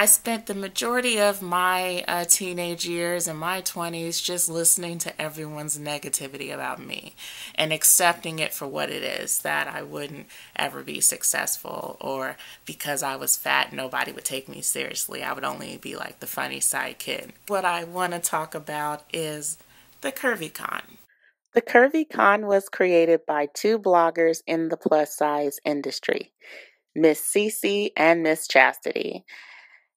I spent the majority of my teenage years and my 20s just listening to everyone's negativity about me and accepting it for what it is, that I wouldn't ever be successful, or because I was fat, nobody would take me seriously. I would only be like the funny side kid. What I want to talk about is the CurvyCon. The CurvyCon was created by two bloggers in the plus size industry, Miss Cece and Miss Chastity.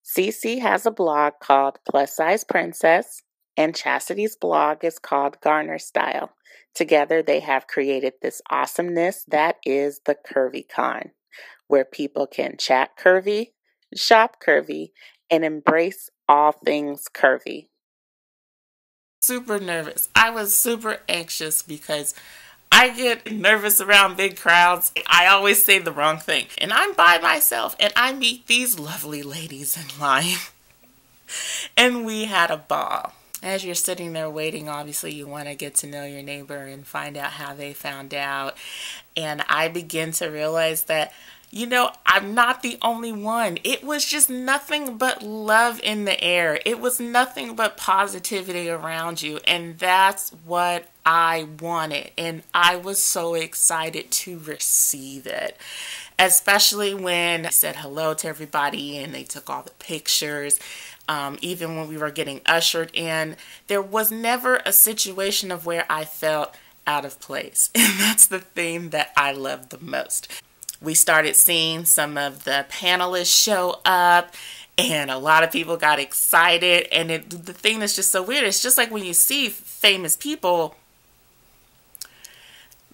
Cece has a blog called Plus Size Princess, and Chastity's blog is called Garner Style. Together, they have created this awesomeness that is the CurvyCon, where people can chat curvy, shop curvy, and embrace all things curvy. Super nervous. I was super anxious because I get nervous around big crowds. I always say the wrong thing. And I'm by myself and I meet these lovely ladies in line. And we had a ball. As you're sitting there waiting, obviously you want to get to know your neighbor and find out how they found out. And I begin to realize that, you know, I'm not the only one. It was just nothing but love in the air. It was nothing but positivity around you. And that's what I wanted. And I was so excited to receive it. Especially when I said hello to everybody and they took all the pictures. Even when we were getting ushered in, there was never a situation of where I felt out of place. And that's the thing that I love the most. We started seeing some of the panelists show up and a lot of people got excited. And the thing that's just so weird, it's just like when you see famous people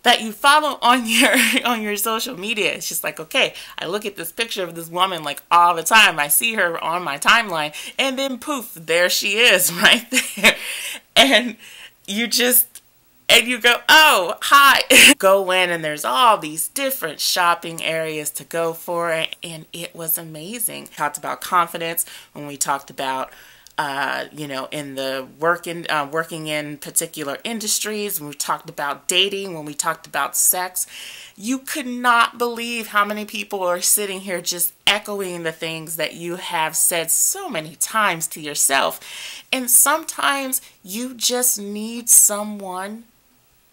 that you follow on your social media. It's just like, okay, I look at this picture of this woman like all the time. I see her on my timeline and then poof, there she is right there. And you go, oh, hi. Go in and there's all these different shopping areas to go for, and it was amazing. We talked about confidence when we talked about, in the working in particular industries. When we talked about dating, when we talked about sex, you could not believe how many people are sitting here just echoing the things that you have said so many times to yourself. And sometimes you just need someone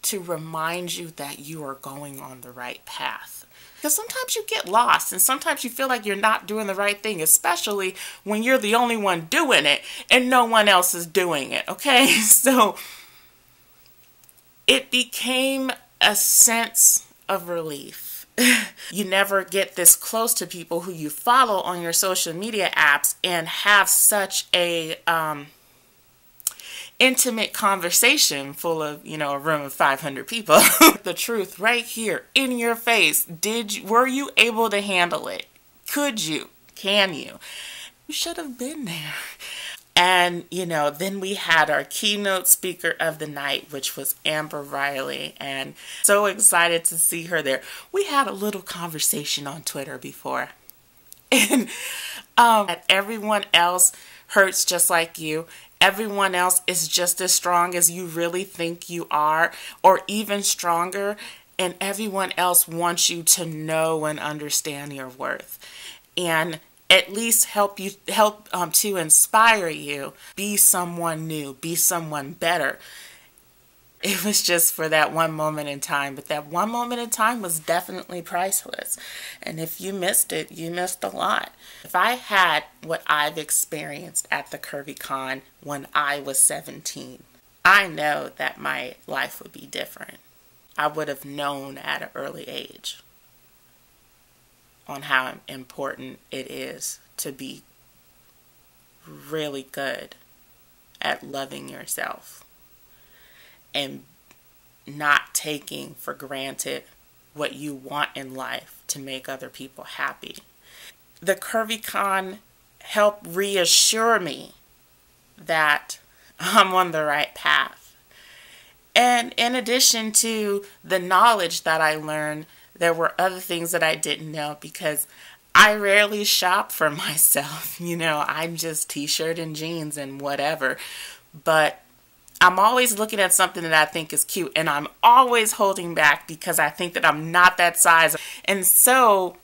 to remind you that you are going on the right path. Because sometimes you get lost and sometimes you feel like you're not doing the right thing, especially when you're the only one doing it and no one else is doing it, okay? So it became a sense of relief. You never get this close to people who you follow on your social media apps and have such a intimate conversation full of, a room of 500 people. The truth right here in your face. Were you able to handle it? Could you? Can you? You should have been there. And, then we had our keynote speaker of the night, which was Amber Riley, and so excited to see her there. We had a little conversation on Twitter before. And everyone else hurts just like you. Everyone else is just as strong as you really think you are, or even stronger, and everyone else wants you to know and understand your worth, and at least help to inspire you. Be someone new, be someone better. It was just for that one moment in time, but that one moment in time was definitely priceless. And if you missed it, you missed a lot. If I had what I've experienced at the CurvyCon when I was 17, I know that my life would be different. I would have known at an early age on how important it is to be really good at loving yourself and not taking for granted what you want in life to make other people happy. The CurvyCon helped reassure me that I'm on the right path. And in addition to the knowledge that I learned, there were other things that I didn't know because I rarely shop for myself. I'm just t-shirt and jeans and whatever. But I'm always looking at something that I think is cute, and I'm always holding back because I think that I'm not that size. And so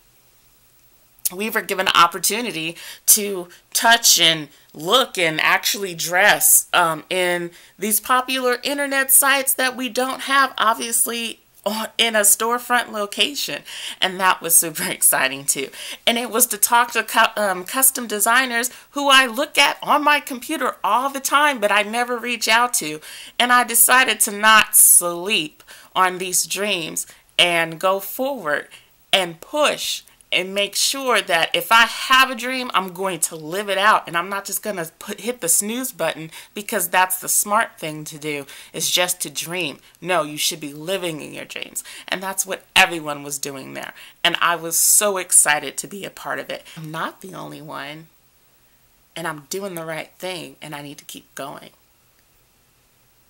we were given an opportunity to touch and look and actually dress in these popular internet sites that we don't have, obviously, in a storefront location. And that was super exciting too. And it was to talk to custom designers who I look at on my computer all the time, but I never reach out to. And I decided to not sleep on these dreams and go forward and push and make sure that if I have a dream, I'm going to live it out. And I'm not just going to hit the snooze button, because that's the smart thing to do, is just to dream. No, you should be living in your dreams. And that's what everyone was doing there. And I was so excited to be a part of it. I'm not the only one. And I'm doing the right thing. And I need to keep going.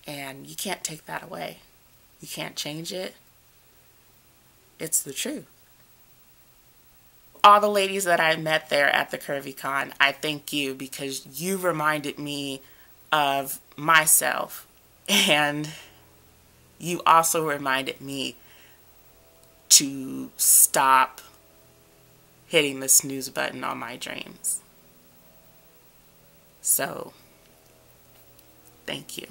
And you can't take that away. You can't change it. It's the truth. All the ladies that I met there at the CurvyCon, I thank you, because you reminded me of myself, and you also reminded me to stop hitting the snooze button on my dreams. So, thank you.